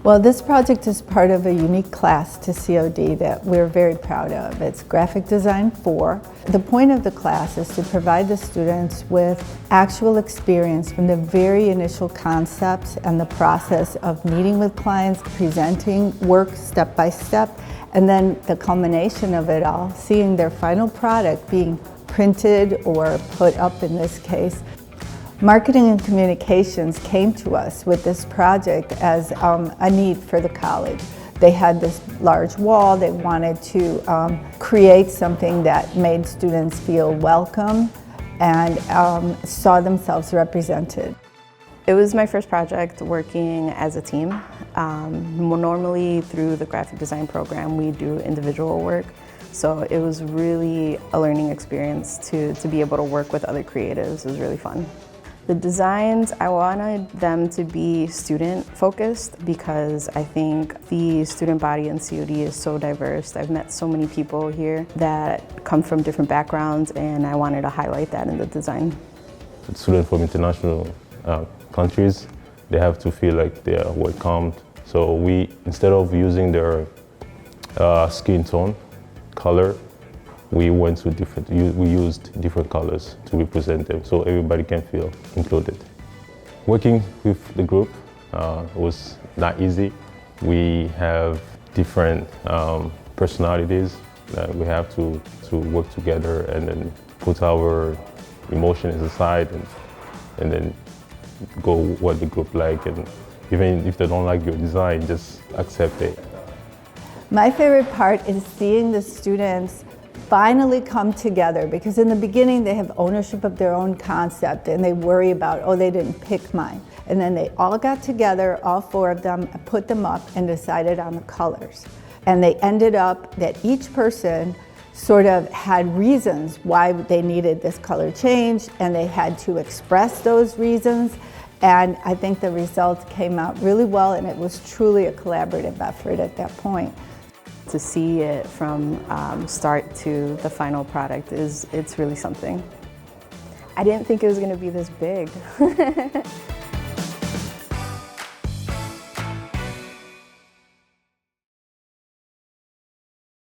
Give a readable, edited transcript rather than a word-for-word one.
Well, this project is part of a unique class to COD that we're very proud of. It's Graphic Design 4. The point of the class is to provide the students with actual experience from the very initial concepts and the process of meeting with clients, presenting work step by step, and then the culmination of it all, seeing their final product being printed or put up in this case. Marketing and communications came to us with this project as a need for the college. They had this large wall. They wanted to create something that made students feel welcome and saw themselves represented. It was my first project working as a team. Normally through the graphic design program we do individual work, so it was really a learning experience to be able to work with other creatives. It was really fun. The designs, I wanted them to be student-focused because I think the student body in COD is so diverse. I've met so many people here that come from different backgrounds, and I wanted to highlight that in the design. Students from international countries, they have to feel like they are welcomed. So we, instead of using their skin tone, color, we used different colors to represent them so everybody can feel included. Working with the group was not easy. We have different personalities that we have to work together and then put our emotions aside and then go what the group like, and even if they don't like your design, just accept it. My favorite part is seeing the students finally come together, because in the beginning they have ownership of their own concept and they worry about, oh, they didn't pick mine. And then they all got together, all four of them, put them up and decided on the colors. And they ended up that each person sort of had reasons why they needed this color change, and they had to express those reasons. And I think the results came out really well, and it was truly a collaborative effort at that point. To see it from start to the final product it's really something. I didn't think it was going to be this big.